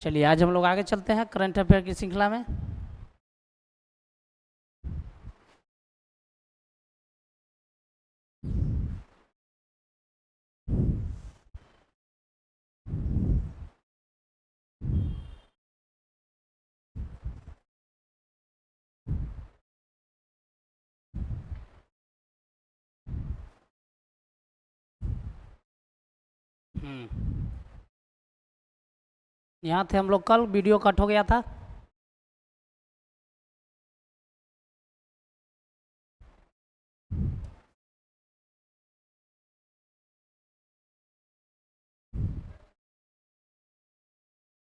चलिए आज हम लोग आगे चलते हैं करंट अफेयर की श्रृंखला में। यहाँ थे हम लोग, कल वीडियो कट हो गया था।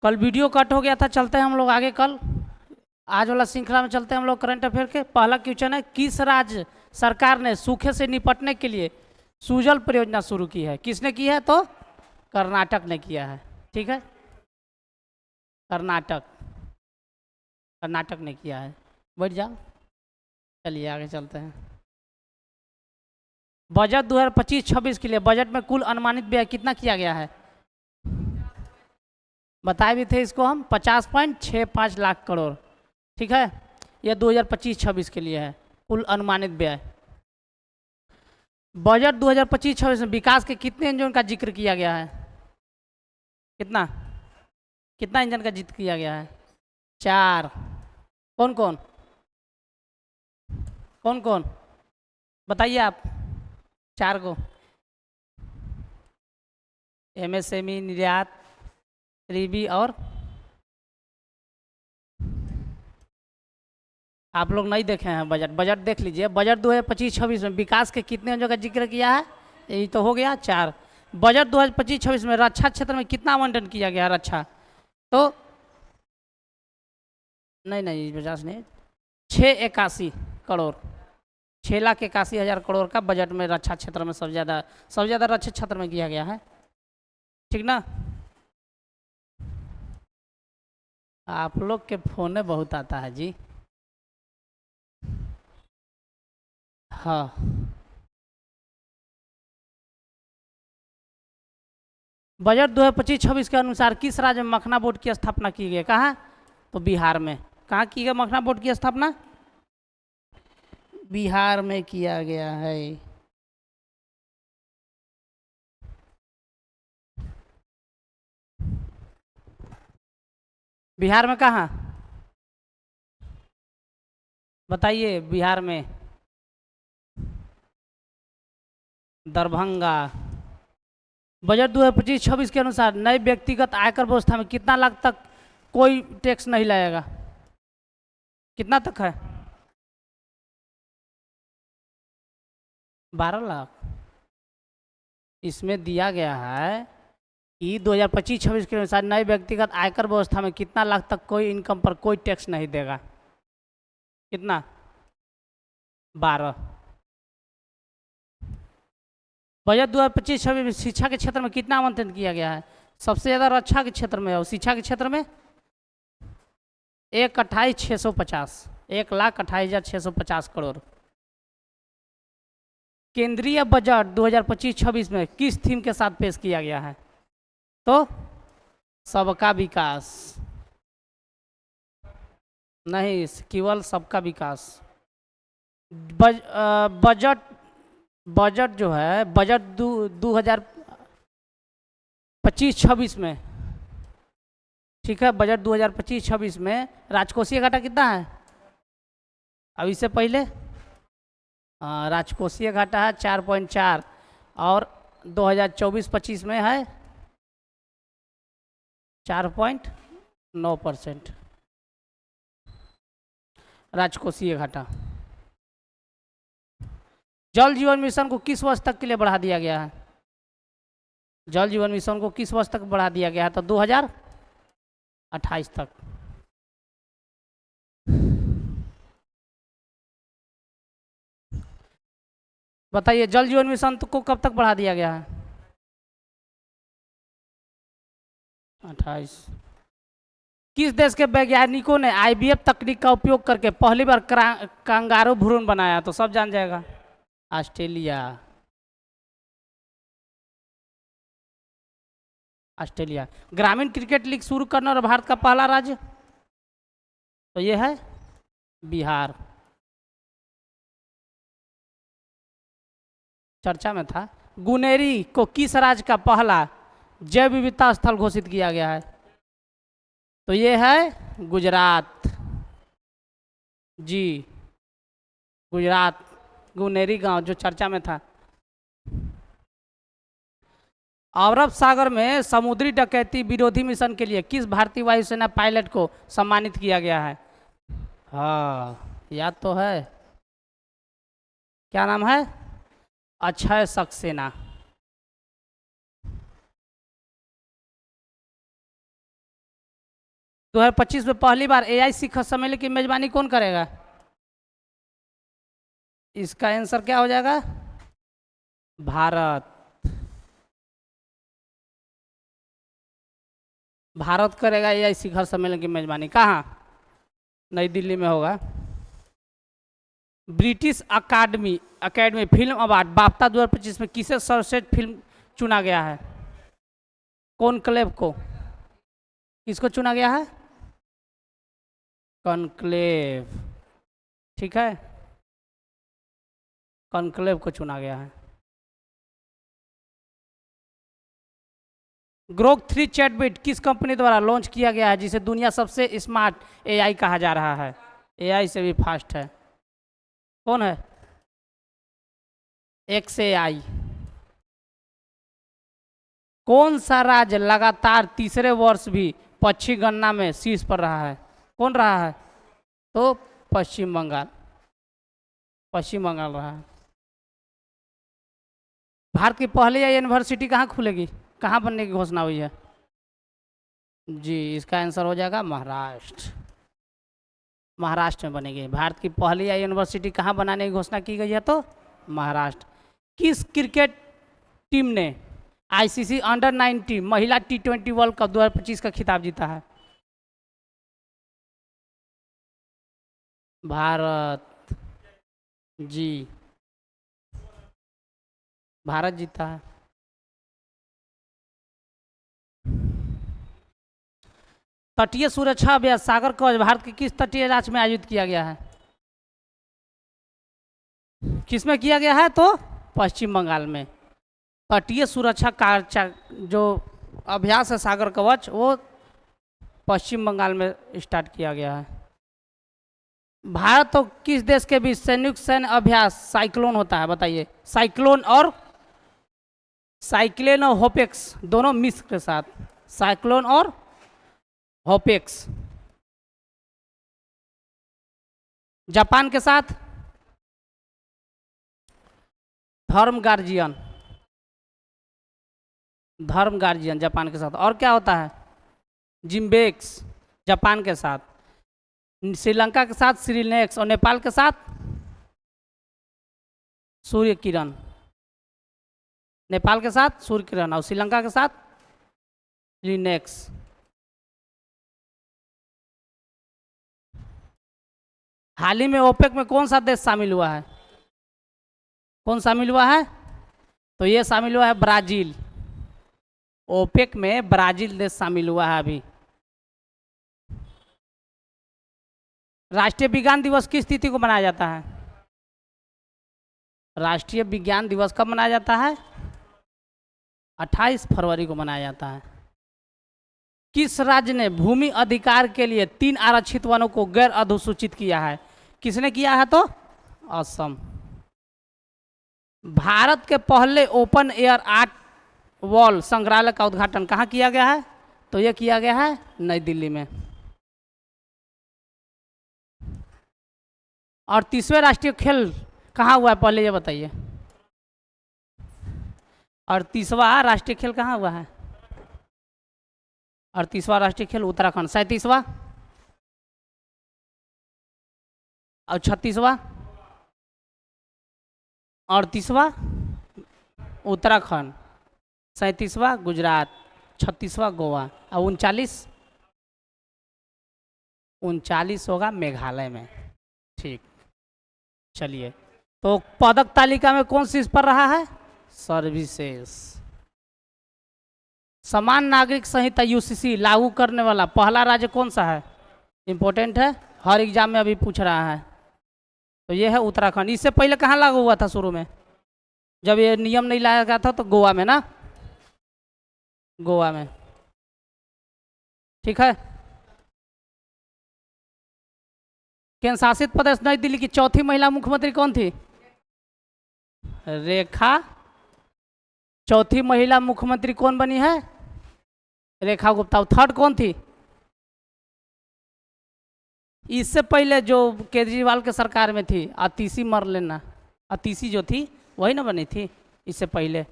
कल वीडियो कट हो गया था। चलते हैं हम लोग आगे। कल आज वाला श्रृंखला में चलते हैं हम लोग करंट अफेयर के। पहला क्वेश्चन है, किस राज्य सरकार ने सूखे से निपटने के लिए सुजल परियोजना शुरू की है? किसने की है? तो कर्नाटक ने किया है। ठीक है, कर्नाटक कर्नाटक ने किया है। बैठ जाओ, चलिए आगे चलते हैं। बजट 2025-26 के लिए बजट में कुल अनुमानित व्यय कितना किया गया है? बताए भी थे इसको हम, 50.65 लाख करोड़। ठीक है, यह 2025-26 के लिए है कुल अनुमानित व्यय। बजट 2025-26 में विकास के कितने इंजन का जिक्र किया गया है? कितना कितना इंजन का जिक्र किया गया है? 4। कौन कौन कौन कौन बताइए आप। 4 को एमएसएमई, निर्यात, 3B और आप लोग नहीं देखे हैं बजट। बजट देख लीजिए। बजट 2025-26 में विकास के कितने अंशों का जिक्र किया है? यही तो हो गया 4। बजट 2025-26 में रक्षा क्षेत्र में कितना आवंटन किया गया? रक्षा तो नहीं 50 नहीं, 681 करोड़, 6,81,000 करोड़ का बजट में रक्षा क्षेत्र में सबसे ज़्यादा रक्षा क्षेत्र में किया गया है। ठीक ना? आप लोग के फोन में बहुत आता है जी। हाँ, बजट 2025-26 के अनुसार किस राज्य में मखना बोर्ड की स्थापना की गई? कहाँ? तो बिहार में। कहाँ की गई मखना बोर्ड की स्थापना? बिहार में किया गया है। बिहार में कहाँ बताइए? बिहार में दरभंगा। बजट 2025-26 के अनुसार नए व्यक्तिगत आयकर व्यवस्था में कितना लाख तक कोई टैक्स नहीं लगेगा? कितना तक है? 12 लाख। इसमें दिया गया है कि 2025-26 के अनुसार नए व्यक्तिगत आयकर व्यवस्था में कितना लाख तक कोई इनकम पर कोई टैक्स नहीं देगा। कितना? 12। बजट 2025-26 में शिक्षा के क्षेत्र में कितना आवंटन किया गया है? सबसे ज़्यादा रक्षा के क्षेत्र में और शिक्षा के क्षेत्र में 1,28,650, 1,28,650 करोड़। केंद्रीय बजट 2025-26 में किस थीम के साथ पेश किया गया है? तो सबका विकास नहीं, केवल सबका विकास। बजट बजट जो है, बजट 2025-26 में, ठीक है, बजट 2025-26 में राजकोषीय घाटा कितना है? अब इससे पहले राजकोषीय घाटा है 4.4 और 2024-25 में है 4.9% राजकोषीय घाटा। जल जीवन मिशन को किस वर्ष तक के लिए बढ़ा दिया गया है? जल जीवन मिशन को किस वर्ष तक बढ़ा दिया गया है? तो 2028 तक। बताइए, जल जीवन मिशन को कब तक बढ़ा दिया गया है? 28। किस देश के वैज्ञानिकों ने IVF तकनीक का उपयोग करके पहली बार कंगारू भ्रूण बनाया? तो सब जान जाएगा, ऑस्ट्रेलिया। ऑस्ट्रेलिया। ग्रामीण क्रिकेट लीग शुरू करने और भारत का पहला राज्य, तो ये है बिहार। चर्चा में था। गुनेरी को किस राज्य का पहला जैव विविधता स्थल घोषित किया गया है, तो ये है गुजरात। जी, गुजरात, गुनेरी गांव जो चर्चा में था। अरब सागर में समुद्री डकैती विरोधी मिशन के लिए किस भारतीय वायुसेना पायलट को सम्मानित किया गया है? हाँ, याद तो है। क्या नाम है? अक्षय सक्सेना। दो 2025 में पहली बार AI शिखर सम्मेलन की मेजबानी कौन करेगा? इसका आंसर क्या हो जाएगा? भारत। भारत करेगा AI शिखर सम्मेलन की मेजबानी। कहाँ? नई दिल्ली में होगा। ब्रिटिश अकादमी फिल्म अवार्ड बाफ्टा 2025 में किसे सर्वश्रेष्ठ फिल्म चुना गया है? कॉनक्लेव को। किसको चुना गया है? कॉनक्लेव। ठीक है, कॉनक्लेव को चुना गया है। ग्रोक 3 चैटबॉट किस कंपनी द्वारा लॉन्च किया गया है जिसे दुनिया सबसे स्मार्ट AI कहा जा रहा है? AI से भी फास्ट है। कौन है? XAI। कौन सा राज्य लगातार तीसरे वर्ष भी पक्षी गणना में शीर्ष पर रहा है? कौन रहा है? तो पश्चिम बंगाल। पश्चिम बंगाल रहा है। भारत की पहली यूनिवर्सिटी कहाँ खुलेगी, कहाँ बनने की घोषणा हुई है? जी, इसका आंसर हो जाएगा महाराष्ट्र। महाराष्ट्र में बनेगी। भारत की पहली यूनिवर्सिटी कहाँ बनाने की घोषणा की गई है? तो महाराष्ट्र। किस क्रिकेट टीम ने ICC अंडर-19 महिला T20 वर्ल्ड कप 2025 का खिताब जीता है? भारत। जी, भारत जीता है। तटीय सुरक्षा अभ्यास सागर कवच भारत के किस तटीय राज्य में आयोजित किया गया है? किसमें किया गया है? तो पश्चिम बंगाल में। तटीय सुरक्षा कार्य जो अभ्यास है सागर कवच, वो पश्चिम बंगाल में स्टार्ट किया गया है। भारत तो किस देश के बीच संयुक्त सैन्य अभ्यास साइक्लोन होता है, बताइए? साइक्लोन और होपेक्स दोनों मिक्स के साथ। साइक्लोन और होपेक्स। जापान के साथ धर्म गार्जियन। धर्म गार्जियन जापान के साथ। और क्या होता है? जिम्बेक्स जापान के साथ। श्रीलंका के साथ श्रीनेक्स और नेपाल के साथ सूर्य किरण। नेपाल के साथ सूर्य किरण और श्रीलंका के साथ श्रीनेक्स। हाल ही में ओपेक में कौन सा देश शामिल हुआ है? कौन शामिल हुआ है? तो ये शामिल हुआ है ब्राजील। ओपेक में ब्राजील देश शामिल हुआ है अभी। राष्ट्रीय विज्ञान दिवस किस तिथि को मनाया जाता है? राष्ट्रीय विज्ञान दिवस कब मनाया जाता है? 28 फरवरी को मनाया जाता है। किस राज्य ने भूमि अधिकार के लिए 3 आरक्षित वनों को गैर अधिसूचित किया है? किसने किया है? तो असम। भारत के पहले ओपन एयर आर्ट वॉल संग्रहालय का उद्घाटन कहाँ किया गया है? तो यह किया गया है नई दिल्ली में। और 30वें राष्ट्रीय खेल कहाँ हुआ है, पहले ये बताइए? और 30वां राष्ट्रीय खेल कहाँ हुआ है? और 30वां राष्ट्रीय खेल उत्तराखंड। 37वां और 36वां और 30वां उत्तराखंड। 37वां गुजरात। 36वां गोवा। और 39 होगा मेघालय में। ठीक, चलिए। तो पदक तालिका में कौन शीर्ष पर रहा है? सर्विसेज। समान नागरिक संहिता यूसीसी लागू करने वाला पहला राज्य कौन सा है? इंपॉर्टेंट है, हर एग्जाम में अभी पूछ रहा है। तो ये है उत्तराखंड। इससे पहले कहाँ लागू हुआ था शुरू में? जब ये नियम नहीं लाया गया था तो गोवा में ना, गोवा में। ठीक है। केंद्र शासित प्रदेश नई दिल्ली की चौथी महिला मुख्यमंत्री कौन थी? रेखा। चौथी महिला मुख्यमंत्री कौन बनी है? रेखा गुप्ता। थर्ड कौन थी? इससे पहले जो केजरीवाल के सरकार में थी, अतीसी मर लेना, अतीसी जो थी वही ना बनी थी इससे पहले।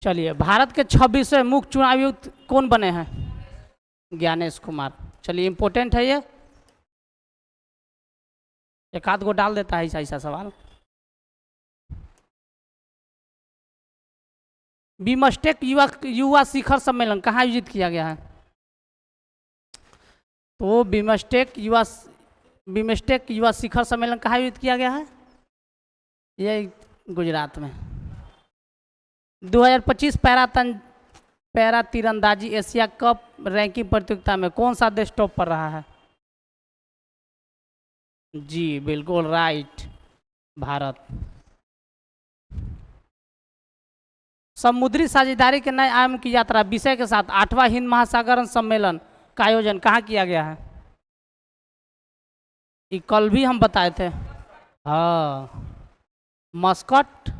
चलिए, भारत के 26वें मुख्य चुनाव आयुक्त कौन बने हैं? ज्ञानेश कुमार। चलिए, इंपॉर्टेंट है ये, एक आध गो डाल देता है ऐसा सवाल। बिमस्टेक युवा शिखर सम्मेलन कहाँ आयोजित किया गया है? तो बिमस्टेक युवा शिखर सम्मेलन कहाँ आयोजित किया गया है? ये गुजरात में। 2025 पैरा तीरंदाजी एशिया कप रैंकिंग प्रतियोगिता में कौन सा देश टॉप पर रहा है? जी बिल्कुल राइट, भारत। समुद्री साझेदारी के नए आयाम की यात्रा विषय के साथ 8वां हिंद महासागर सम्मेलन का आयोजन कहाँ किया गया है? ये कल भी हम बताए थे। हाँ, मस्कट,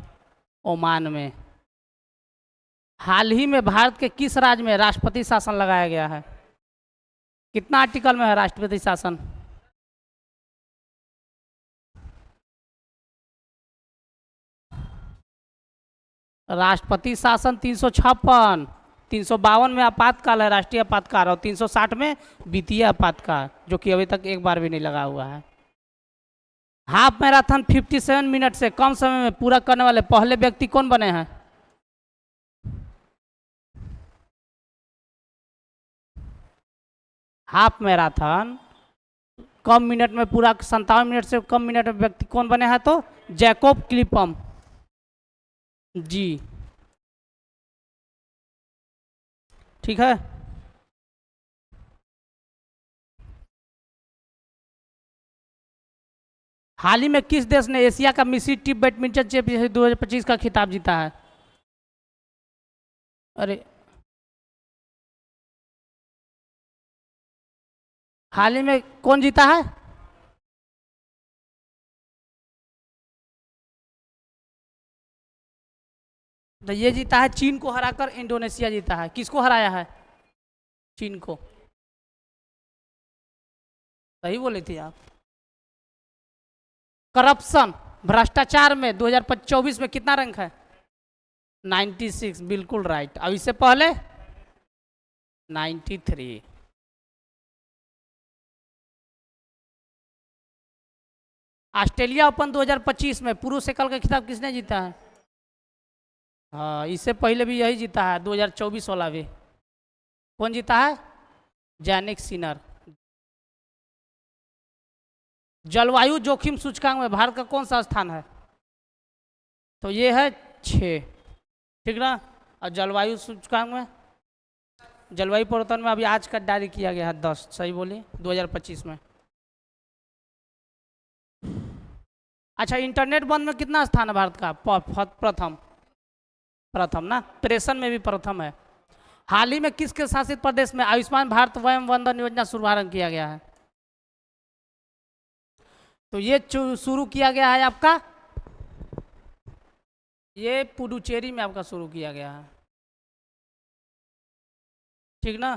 ओमान में। हाल ही में भारत के किस राज्य में राष्ट्रपति शासन लगाया गया है? कितना आर्टिकल में है राष्ट्रपति शासन? राष्ट्रपति शासन 356, 352 में आपातकाल है, राष्ट्रीय आपातकाल, और 360 में वित्तीय आपातकाल, जो कि अभी तक एक बार भी नहीं लगा हुआ है। हाफ मैराथन 57 मिनट से कम समय में पूरा करने वाले पहले व्यक्ति कौन बने हैं? हाफ मैराथन कम मिनट में पूरा, 57 मिनट से कम मिनट में व्यक्ति कौन बने हैं? तो जैकोब क्लिपम जी। ठीक है। हाल ही में किस देश ने एशिया का मिश्रित टीम बैडमिंटन चैंपियनशिप 2025 का खिताब जीता है? अरे, हाल ही में कौन जीता है? तो ये जीता है, चीन को हराकर इंडोनेशिया जीता है। किसको हराया है? चीन को। सही बोले थे आप। करप्शन, भ्रष्टाचार में 2024 में कितना रैंक है? 96, बिल्कुल राइट। अब इससे पहले 93। ऑस्ट्रेलिया ओपन 2025 में पुरुष एकल का खिताब किसने जीता है? हाँ, इससे पहले भी यही जीता है, 2024 वाला भी। कौन जीता है? Jannik Sinner. जलवायु जोखिम सूचकांक में भारत का कौन सा स्थान है? तो ये है 6, ठीक ना। और जलवायु सूचकांक में, जलवायु परिवर्तन में अभी आज का जारी किया गया है 10, सही बोलिए, 2025 में। अच्छा, इंटरनेट बंद में कितना स्थान है भारत का? प्रथम ना, प्रेषण में भी प्रथम है। हाल ही में किसके शासित प्रदेश में आयुष्मान भारत वयम वंदन योजना शुभारंभ किया गया है? तो ये शुरू किया गया है आपका, ये पुडुचेरी में आपका शुरू किया गया है, ठीक ना।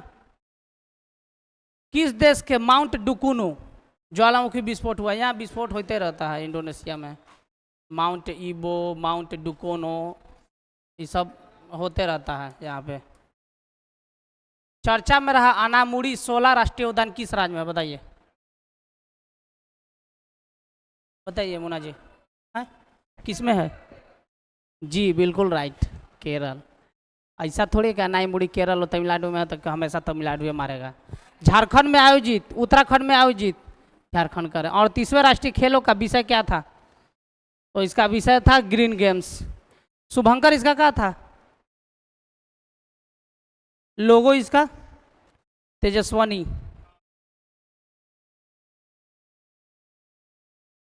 किस देश के माउंट डुकुनु ज्वालामुखी विस्फोट हुआ? यहाँ विस्फोट होते रहता है इंडोनेशिया में। माउंट ईबो, माउंट डुकोनो, ये सब होते रहता है यहाँ पे। चर्चा में रहा अनामुड़ी 16 राष्ट्रीय उद्यान किस राज्य में? बताइए, बताइए मुन्ना जी, है किस में है? जी बिल्कुल राइट, केरल। ऐसा थोड़ी क्या नाईमुड़ी केरल और तमिलनाडु में है तो हमेशा तमिलनाडु में मारेगा। झारखंड में आयोजित, उत्तराखंड में आयोजित, झारखंड का। और 30वें राष्ट्रीय खेलों का विषय क्या था? तो इसका विषय था ग्रीन गेम्स। शुभंकर इसका क्या था? लोगो इसका तेजस्वनी।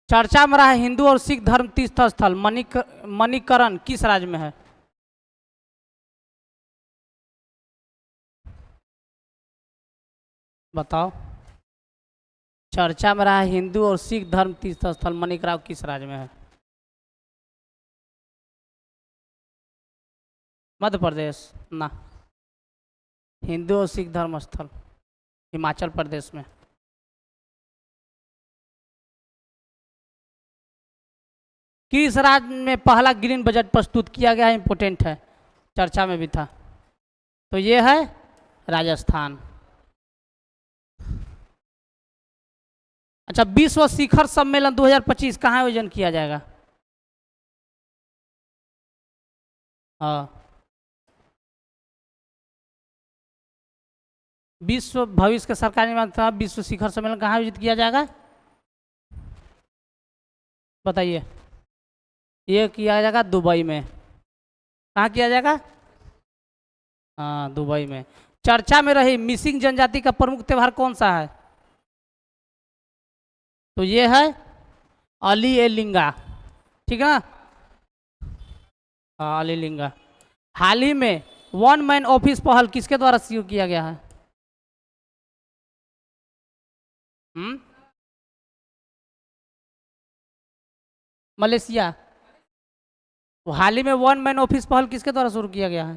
चर्चा में रहा हिंदू और सिख धर्म तीर्थ स्थल मणिकरण किस राज्य में है? बताओ। चर्चा में रहा हिंदू और सिख धर्म तीर्थ स्थल मणिकरण किस राज्य में है? मध्य प्रदेश ना। हिंदू और सिख धर्म स्थल हिमाचल प्रदेश में। किस राज्य में पहला ग्रीन बजट प्रस्तुत किया गया है? इंपोर्टेंट है, चर्चा में भी था। तो ये है राजस्थान। अच्छा, विश्व शिखर सम्मेलन 2025 कहाँ आयोजन किया जाएगा? हाँ, विश्व भविष्य के सरकारी माध्यम विश्व शिखर सम्मेलन कहाँ आयोजित किया जाएगा? बताइए। ये किया जाएगा दुबई में। कहाँ किया जाएगा? हाँ, दुबई में। चर्चा में रही मिसिंग जनजाति का प्रमुख त्यौहार कौन सा है? तो ये है अली ए लिंगा। ठीक है ना? हाँ, अली लिंगा। हाल ही में वन मैन ऑफिस पहल किसके द्वारा शुरू किया गया है? मलेशिया। तो हाल ही में वन मैन ऑफिस पहल किसके द्वारा शुरू किया गया है?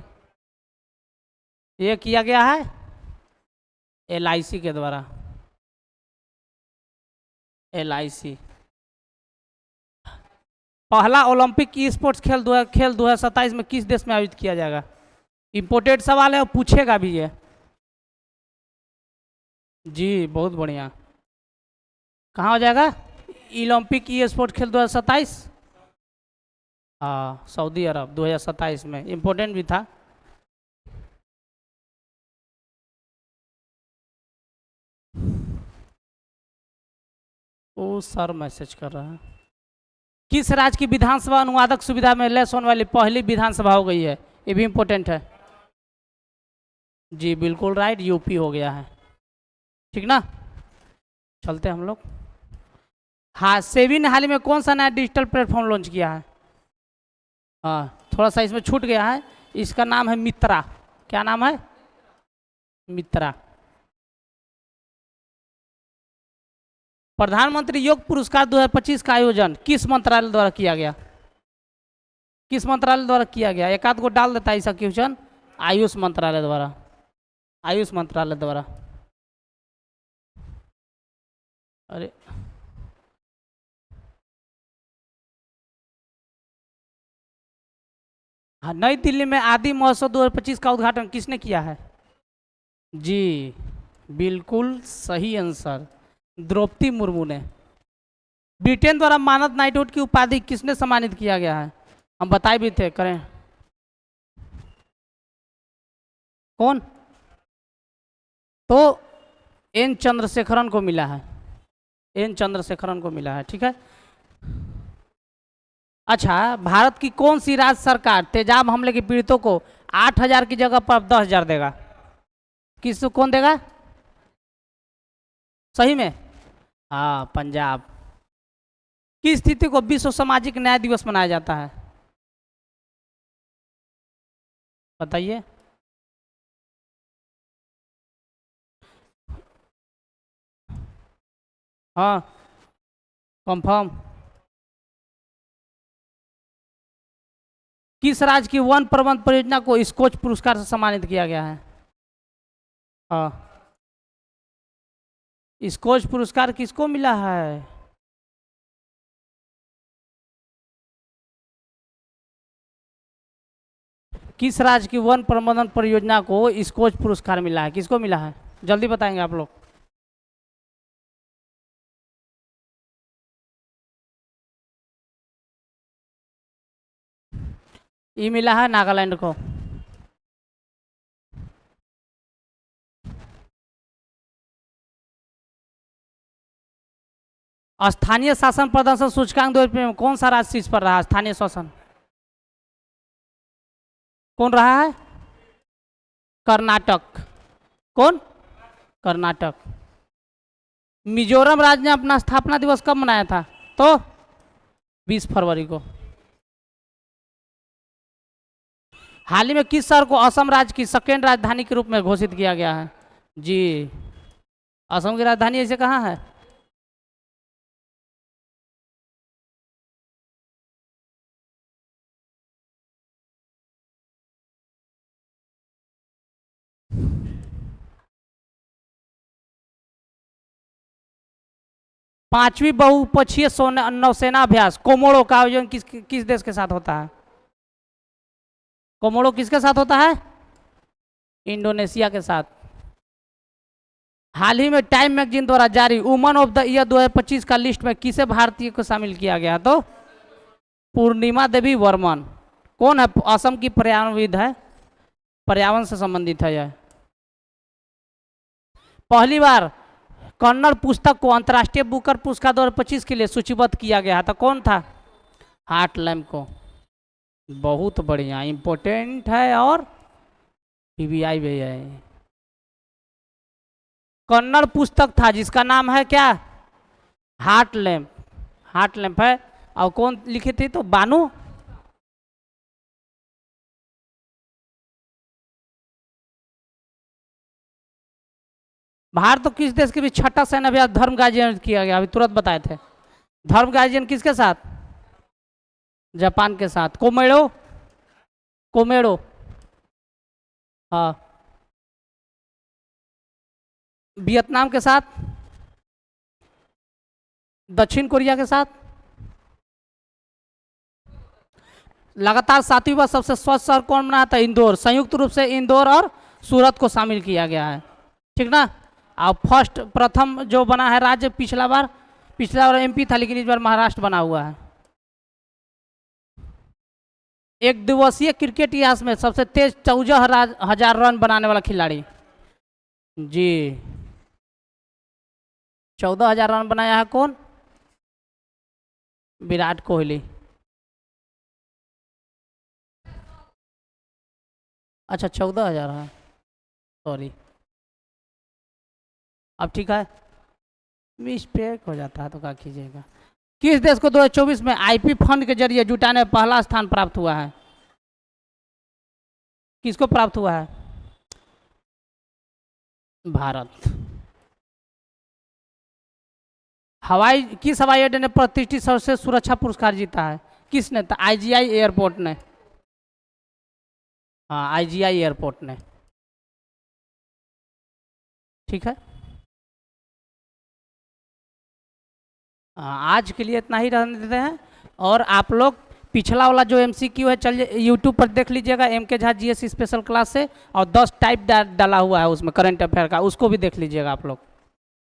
ये किया गया है LIC के द्वारा। LIC। पहला ओलंपिक ई स्पोर्ट्स खेल 2027 में किस देश में आयोजित किया जाएगा? इंपोर्टेड सवाल है और पूछेगा भी ये। जी, बहुत बढ़िया। कहाँ हो जाएगा ओलंपिक ई स्पोर्ट्स खेल 2027? हाँ, सऊदी अरब 2027 में। इंपोर्टेंट भी था। ओ सर मैसेज कर रहा है। किस राज्य की विधानसभा अनुवादक सुविधा में लेस होने वाली पहली विधानसभा हो गई है? ये भी इंपॉर्टेंट है। जी बिल्कुल राइट, यूपी हो गया है। ठीक ना? चलते हम लोग। हाँ, सेबी ने हाल ही में कौन सा नया डिजिटल प्लेटफॉर्म लॉन्च किया है? हाँ, थोड़ा सा इसमें छूट गया है। इसका नाम है मित्रा। क्या नाम है? मित्रा। प्रधानमंत्री योग पुरस्कार 2025 का आयोजन किस मंत्रालय द्वारा किया गया? किस मंत्रालय द्वारा किया गया? एक आध को डाल देता है ऐसा क्वेश्चन। आयुष मंत्रालय द्वारा। आयुष मंत्रालय द्वारा। अरे हाँ, नई दिल्ली में आदि महोत्सव 2025 का उद्घाटन किसने किया है? जी बिल्कुल सही आंसर, द्रौपदी मुर्मू ने। ब्रिटेन द्वारा मानद नाइटहुड की उपाधि किसने सम्मानित किया गया है? हम बताए भी थे, करें। कौन? तो एन चंद्रशेखरन को मिला है। एन चंद्रशेखरन को मिला है। ठीक है। अच्छा, भारत की कौन सी राज्य सरकार तेजाब हमले के पीड़ितों को 8,000 की जगह पर 10,000 देगा? किसको कौन देगा? सही में? हाँ, पंजाब। किस स्थिति को विश्व सामाजिक न्याय दिवस मनाया जाता है? बताइए। हाँ, कंफर्म। किस राज्य की वन प्रबंध परियोजना को स्कोच पुरस्कार से सम्मानित किया गया है? हाँ, स्कोच पुरस्कार किसको मिला है? किस राज्य की वन प्रबंधन परियोजना को स्कोच पुरस्कार मिला है? किसको मिला है? जल्दी बताएंगे आप लोग। ये मिला है नागालैंड को। स्थानीय शासन प्रदर्शन सूचकांक 2000 में कौन सा राज्य शीर्ष पर रहा? स्थानीय शासन कौन रहा है? कर्नाटक। कौन? कर्नाटक। मिजोरम राज्य ने अपना स्थापना दिवस कब मनाया था? तो 20 फरवरी को। हाल ही में किस शहर को असम राज्य की सेकेंड राजधानी के रूप में घोषित किया गया है? जी, असम की राजधानी ऐसे कहाँ है? पांचवी बहुपक्षीय नौसेना अभ्यास कोमोड़ो का आयोजन किस किस देश के साथ होता है? कोमोड़ो किसके साथ होता है? इंडोनेशिया के साथ। हाल ही में टाइम मैगजीन द्वारा जारी वुमन ऑफ द ईयर 2025 का लिस्ट में किसे भारतीय को शामिल किया गया? तो पूर्णिमा देवी वर्मन। कौन है? असम की पर्यावरणविद है, पर्यावरण से संबंधित है यह। पहली बार कन्नड़ पुस्तक को अंतर्राष्ट्रीय बुकर पुरस्कार 2025 के लिए सूचीबद्ध किया गया था, कौन था? हार्ट लैम्प को। बहुत बढ़िया, इंपॉर्टेंट है और पीबीआई भी है। कन्नड़ पुस्तक था जिसका नाम है क्या? Heart lamp. हार्ट लैम्प है। और कौन लिखी थी? तो बानू। भारत तो किस देश के भी छठा सैन्य अभ्यास धर्म गार्जियन किया गया? अभी तुरंत बताए थे। धर्म गार्जियन किसके साथ? जापान के साथ। कोमेड़ो। कोमेड़ो। हाँ। वियतनाम के साथ। दक्षिण कोरिया के साथ। लगातार 7वीं बार सबसे स्वच्छ शहर कौन बना था? इंदौर। संयुक्त रूप से इंदौर और सूरत को शामिल किया गया है, ठीक ना। और फर्स्ट प्रथम जो बना है राज्य, पिछला बार एमपी था, लेकिन इस बार महाराष्ट्र बना हुआ है। एक दिवसीय क्रिकेट इतिहास में सबसे तेज 14,000 रन बनाने वाला खिलाड़ी? जी, 14,000 रन बनाया है कौन? विराट कोहली। अच्छा, 14,000 है, सॉरी। अब ठीक है, मिस्टेक हो जाता है तो क्या कीजिएगा। किस देश को 2024 में आईपी फंड के जरिए जुटाने में पहला स्थान प्राप्त हुआ है? किसको प्राप्त हुआ है? भारत। किस हवाई अड्डे ने प्रतिष्ठित सर्वश्रेष्ठ सुरक्षा पुरस्कार जीता है? किसने? तो आईजीआई एयरपोर्ट ने। हाँ, आईजीआई एयरपोर्ट ने, ठीक है। आज के लिए इतना ही रहने देते हैं। और आप लोग पिछला वाला जो एमसीक्यू है, चलिए यूट्यूब पर देख लीजिएगा, एम के झा जीएस स्पेशल क्लास से, और 10 टाइप डाला हुआ है उसमें करंट अफेयर का, उसको भी देख लीजिएगा आप लोग।